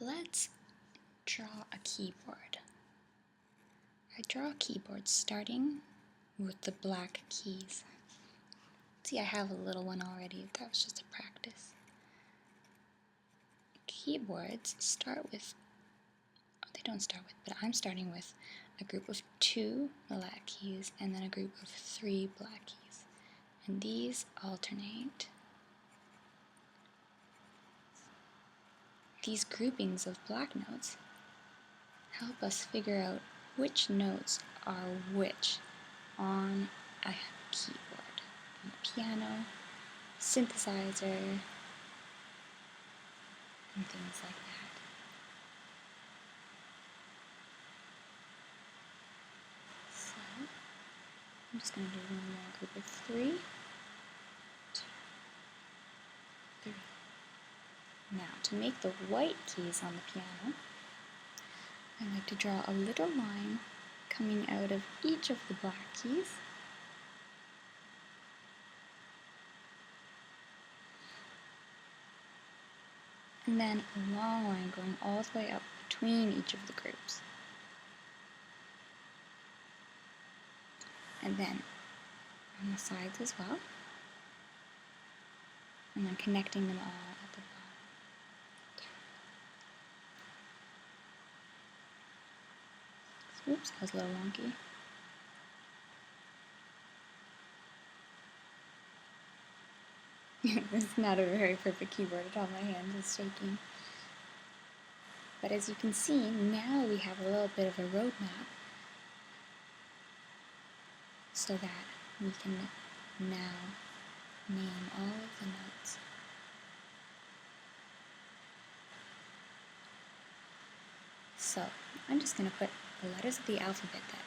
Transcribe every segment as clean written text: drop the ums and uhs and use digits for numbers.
Let's draw a keyboard. I draw a keyboard starting with the black keys. See, I have a little one already. That was just a practice. Keyboards start with, they don't start with, but I'm starting with a group of 2 black keys and then a group of 3 black keys. And these alternate. These groupings of black notes help us figure out which notes are which on a keyboard, on a piano, synthesizer, and things like that. So, I'm just going to do one more group of 3, 2, 3. Now, to make the white keys on the piano, I like to draw a little line coming out of each of the black keys. And then a long line going all the way up between each of the groups. And then on the sides as well. And then connecting them all at the bottom. Oops, that was a little wonky. It's not a very perfect keyboard at all. My hand is shaking. But as you can see, now we have a little bit of a roadmap so that we can now name all of the notes. So I'm just going to put the letters of the alphabet that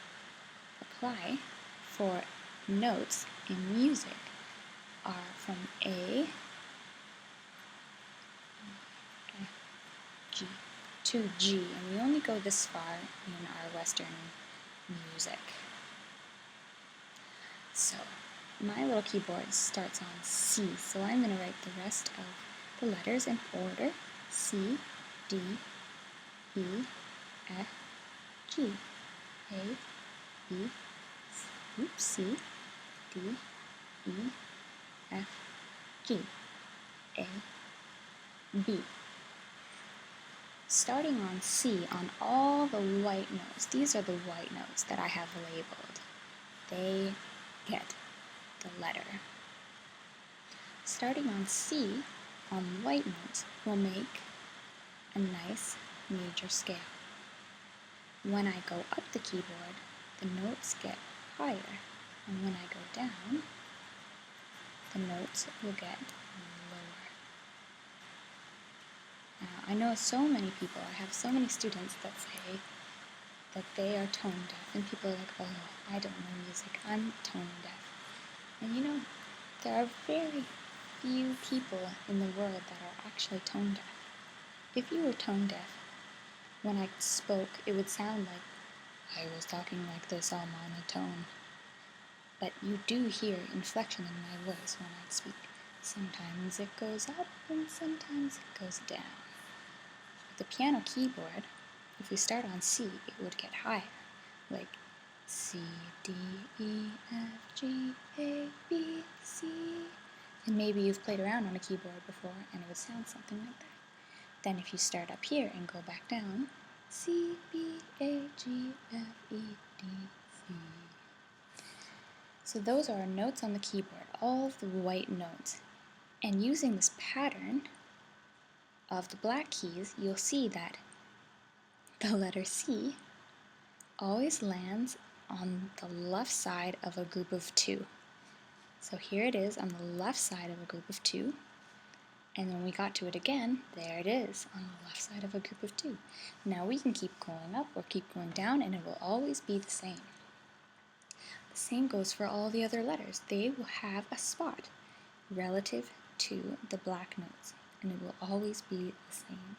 apply for notes in music are from A, G, to G, and we only go this far in our Western music. So my little keyboard starts on C, so I'm going to write the rest of the letters in order: C, D, E, F, G, A, B, C, D, E, F, G, A, B. Starting on C, on all the white notes, these are the white notes that I have labeled. They get the letter. Starting on C, on white notes, will make a nice major scale. When I go up the keyboard, the notes get higher, and when I go down, the notes will get lower. Now, I know so many people, I have so many students that say that they are tone deaf, and people are like, oh, I don't know music, I'm tone deaf. And you know, there are very few people in the world that are actually tone deaf. If you were tone deaf, when I spoke, it would sound like I was talking like this all monotone. But you do hear inflection in my voice when I speak. Sometimes it goes up and sometimes it goes down. With the piano keyboard, if we start on C, it would get higher, like C, D, E, F, G, A, B, C. And maybe you've played around on a keyboard before and it would sound something like that. Then if you start up here and go back down, C, B, A, G, F, E, D, C. So those are our notes on the keyboard, all of the white notes. And using this pattern of the black keys, you'll see that the letter C always lands on the left side of a group of 2. So here it is on the left side of a group of 2. And when we got to it again, there it is on the left side of a group of 2. Now we can keep going up or keep going down and it will always be the same. The same goes for all the other letters. They will have a spot relative to the black notes and it will always be the same.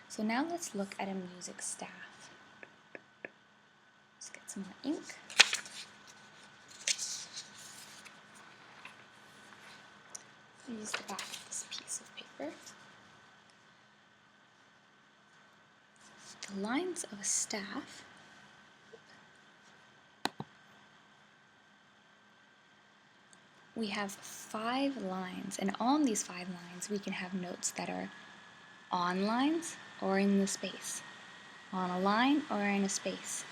So now let's look at a music staff. Let's get some more ink. Use the back of this piece of paper. the lines of a staff we have 5 lines, and on these 5 lines we can have notes that are on lines or in the space, on a line or in a space,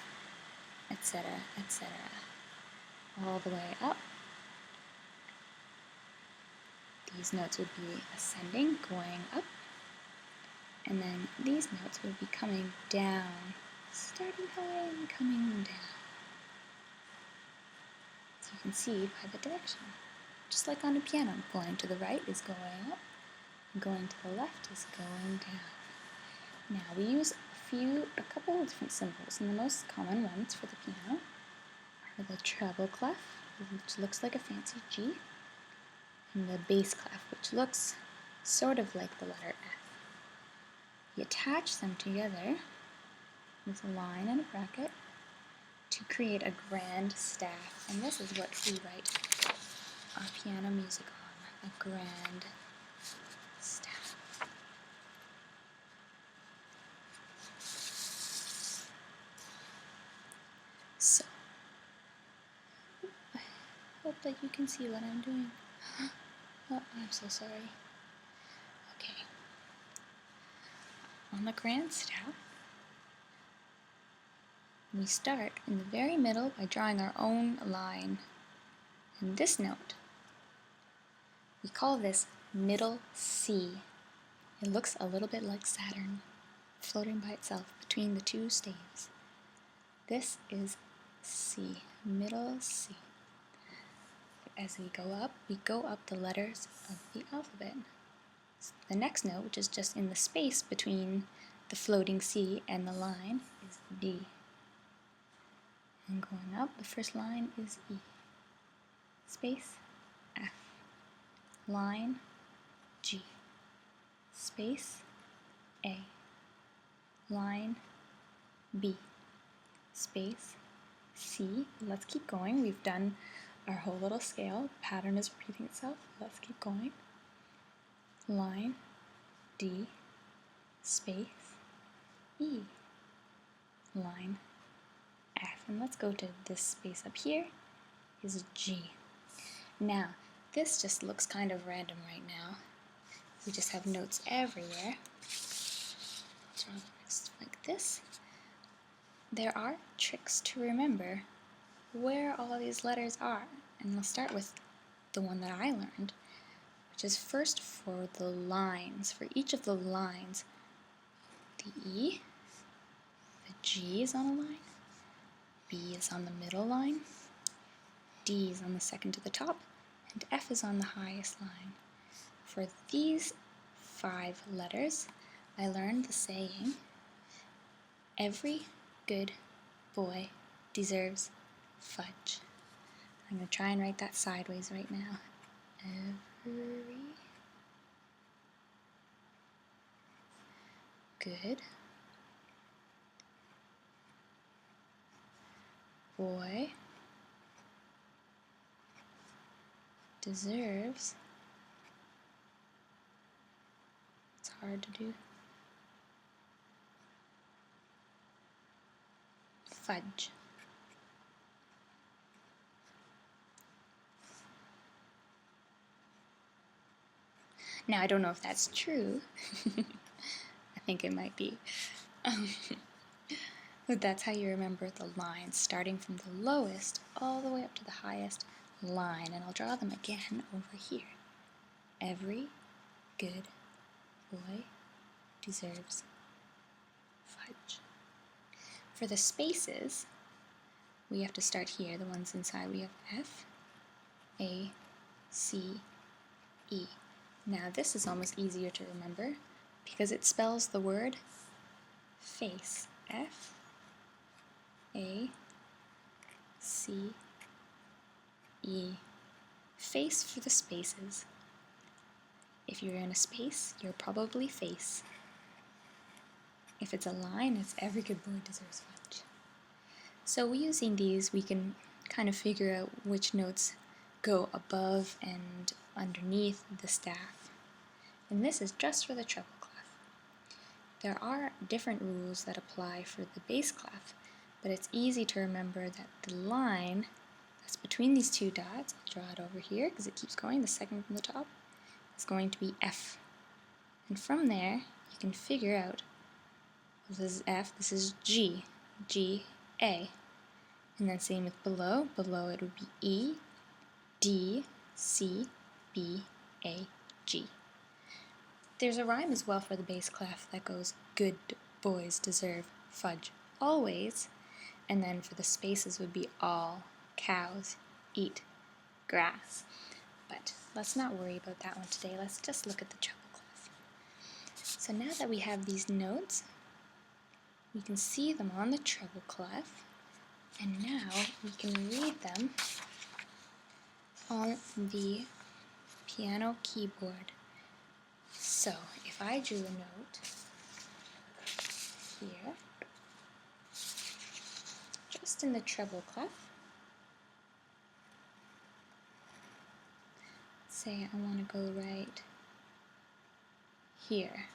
etc., etc., all the way up. These notes would be ascending, going up, and then these notes would be coming down, starting high and coming down. So you can see by the direction. Just like on a piano, going to the right is going up, going to the left is going down. Now we use a couple of different symbols, and the most common ones for the piano are the treble clef, which looks like a fancy G, and the bass clef, which looks sort of like the letter F. You attach them together with a line and a bracket to create a grand staff, and this is what we write our piano music on, a grand staff. So, I hope that you can see what I'm doing. Oh, I'm so sorry. Okay. On the grand staff, we start in the very middle by drawing our own line. And this note, we call this middle C. It looks a little bit like Saturn, floating by itself between the 2 staves. This is C, middle C. As we go up the letters of the alphabet. The next note, which is just in the space between the floating C and the line, is D. And going up, the first line is E. Space, F. Line, G. Space, A. Line, B. Space, C. Let's keep going. We've done our whole little scale. The pattern is repeating itself. Let's keep going. Line, D. Space, E. Line, F. And let's go to this space up here is G. Now, this just looks kind of random right now. We just have notes everywhere. Draw the next like this. There are tricks to remember where all these letters are. And we'll start with the one that I learned, which is first for the lines. For each of the lines, the E, the G is on a line, B is on the middle line, D is on the second to the top, and F is on the highest line. For these 5 letters, I learned the saying, every good boy deserves fudge. I'm going to try and write that sideways right now. Every good boy deserves, it's hard to do, fudge. Now, I don't know if that's true. I think it might be. But that's how you remember the lines, starting from the lowest all the way up to the highest line. And I'll draw them again over here. Every good boy deserves fudge. For the spaces, we have to start here. The ones inside, we have F, A, C, E. Now this is almost easier to remember because it spells the word face. F, A, C, E. Face for the spaces. If you're in a space, you're probably face. If it's a line, it's every good boy deserves fudge. So using these, we can kind of figure out which notes go above and underneath the staff. And this is just for the treble clef. There are different rules that apply for the bass clef, but it's easy to remember that the line that's between these two dots, I'll draw it over here because it keeps going, the second from the top, is going to be F. And from there, you can figure out, this is F, this is G, G, A. And then same with below, below it would be E, D, C, B, A, G. There's a rhyme as well for the bass clef that goes, good boys deserve fudge always. And then for the spaces would be all cows eat grass. But let's not worry about that one today. Let's just look at the treble clef. So now that we have these notes, we can see them on the treble clef, and now we can read them on the piano keyboard. So if I drew a note here, just in the treble clef, say I want to go right here.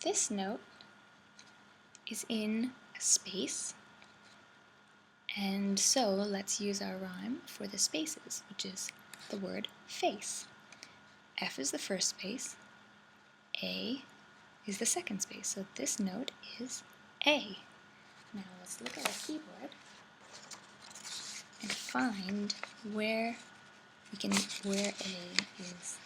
This note is in a space, and so let's use our rhyme for the spaces, which is the word face. F is the first space, A is the second space, so this note is A. Now let's look at our keyboard and find where A is.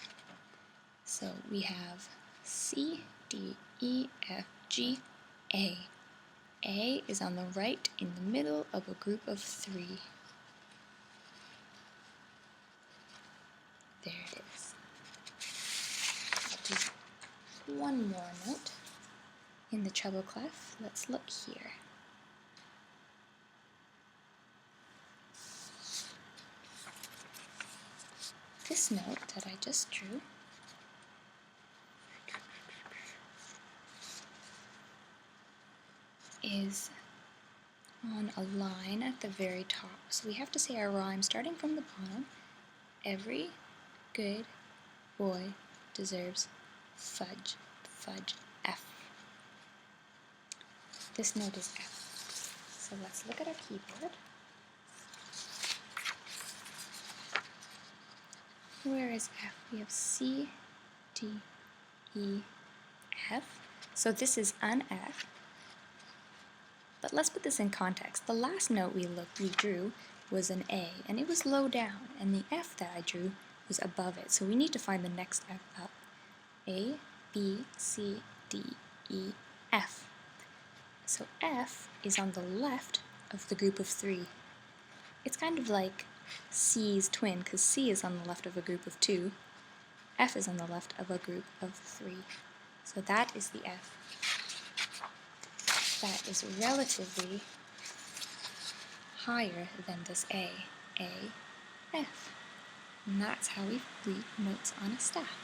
So we have C, D, E, F, G, A. A is on the right in the middle of a group of 3. There it is. I'll do one more note in the treble clef. Let's look here. This note that I just drew is on a line at the very top. So we have to say our rhyme starting from the bottom. Every good boy deserves fudge, fudge, F. This note is F. So let's look at our keyboard. Where is F? We have C, D, E, F. So this is an F. But let's put this in context. The last note we drew was an A, and it was low down, and the F that I drew was above it. So we need to find the next F up. A, B, C, D, E, F. So F is on the left of the group of 3. It's kind of like C's twin, because C is on the left of a group of 2. F is on the left of a group of 3. So that is the F. That is relatively higher than this A, F. And that's how we read notes on a staff.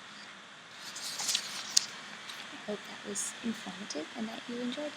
I hope that was informative and that you enjoyed it.